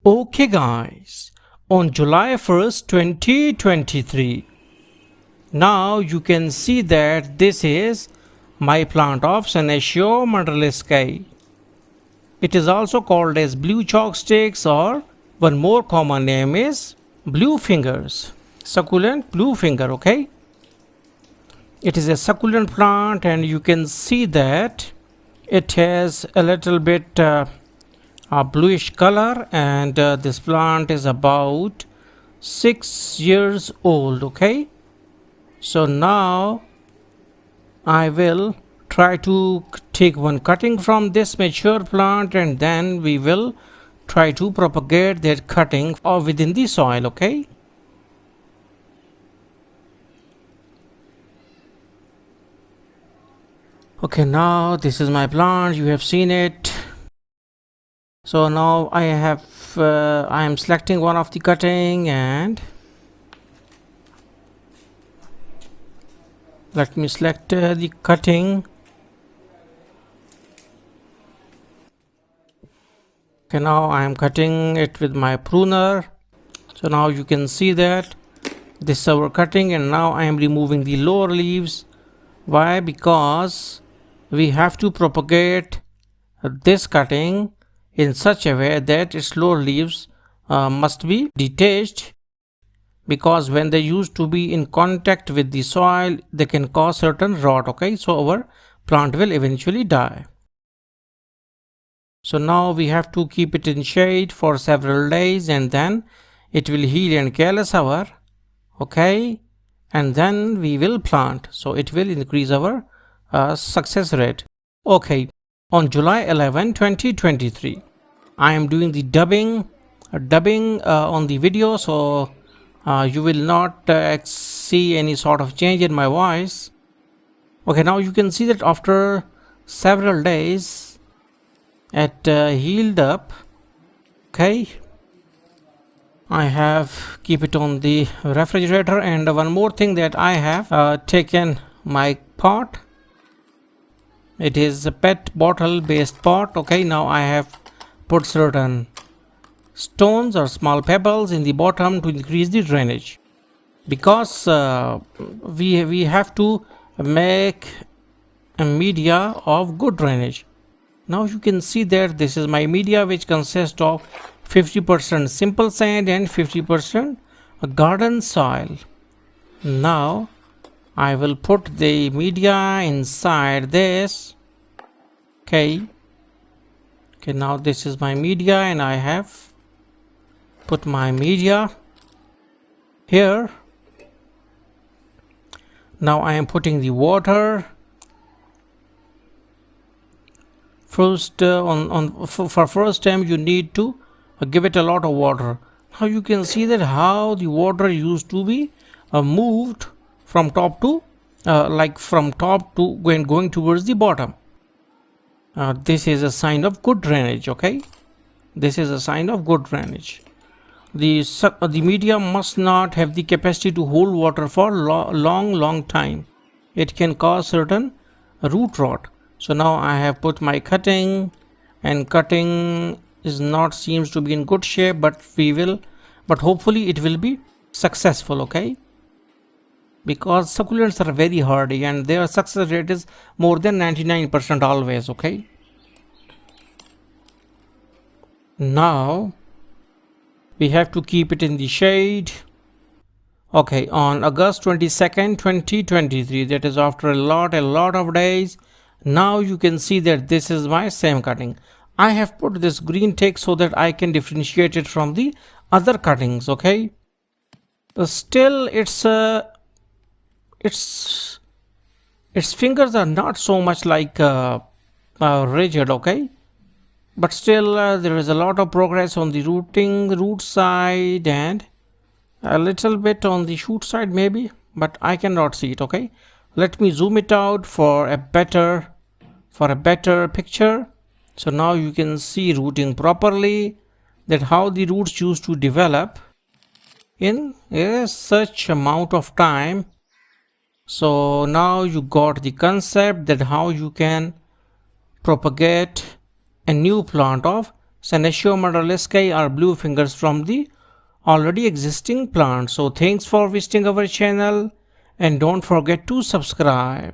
Okay guys, on July 1st, 2023, now you can see that this is my plant of Senecio mandrillescae. It is also called as blue chalk sticks, or one more common name is blue fingers, succulent blue finger, okay? It is a succulent plant and you can see that it has a little bit a bluish color, and this plant is about 6 years old. Okay, so now I will try to take one cutting from this mature plant, and then we will try to propagate that cutting within the soil. Okay, now this is my plant, you have seen it. So now I am selecting one of the cutting, and let me select the cutting. Okay, now I am cutting it with my pruner. So now you can see that this is our cutting, and now I am removing the lower leaves. Why? Because we have to propagate this cutting in such a way that its lower leaves must be detached, because when they used to be in contact with the soil, they can cause certain rot. Okay, so our plant will eventually die. So now we have to keep it in shade for several days, and then it will heal and callus our, okay, and then we will plant, so it will increase our success rate. Okay, on July 11, 2023, I am doing the dubbing on the video, so you will not see any sort of change in my voice. Okay, now you can see that after several days it healed up. Okay, I have keep it on the refrigerator, and one more thing that I have taken my pot. It is a PET bottle based pot. Okay, now I have put certain stones or small pebbles in the bottom to increase the drainage, because we have to make a media of good drainage. Now you can see that this is my media, which consists of 50% simple sand and 50% garden soil. Now I will put the media inside this. Okay, now this is my media, and I have put my media here. Now I am putting the water. First, for first time you need to give it a lot of water. Now you can see that how the water used to be moved from top to going towards the bottom. This is a sign of good drainage. Okay, this is a sign of good drainage. The media must not have the capacity to hold water for long time. It can cause certain root rot. So now I have put my cutting, and cutting is not seems to be in good shape, but hopefully it will be successful. Okay, because succulents are very hardy and their success rate is more than 99% always. Okay, now we have to keep it in the shade. Okay, on August 22nd, 2023, that is after a lot of days, now you can see that this is my same cutting. I have put this green tick so that I can differentiate it from the other cuttings. Okay, still its fingers are not so much like rigid. Okay, but still there is a lot of progress on the root side, and a little bit on the shoot side maybe, but I cannot see it. Okay, let me zoom it out for a better picture. So now you can see rooting properly, that how the roots used to develop in such amount of time. So now you got the concept that how you can propagate a new plant of Senecio monarlescae are blue fingers from the already existing plant. So thanks for visiting our channel and don't forget to subscribe.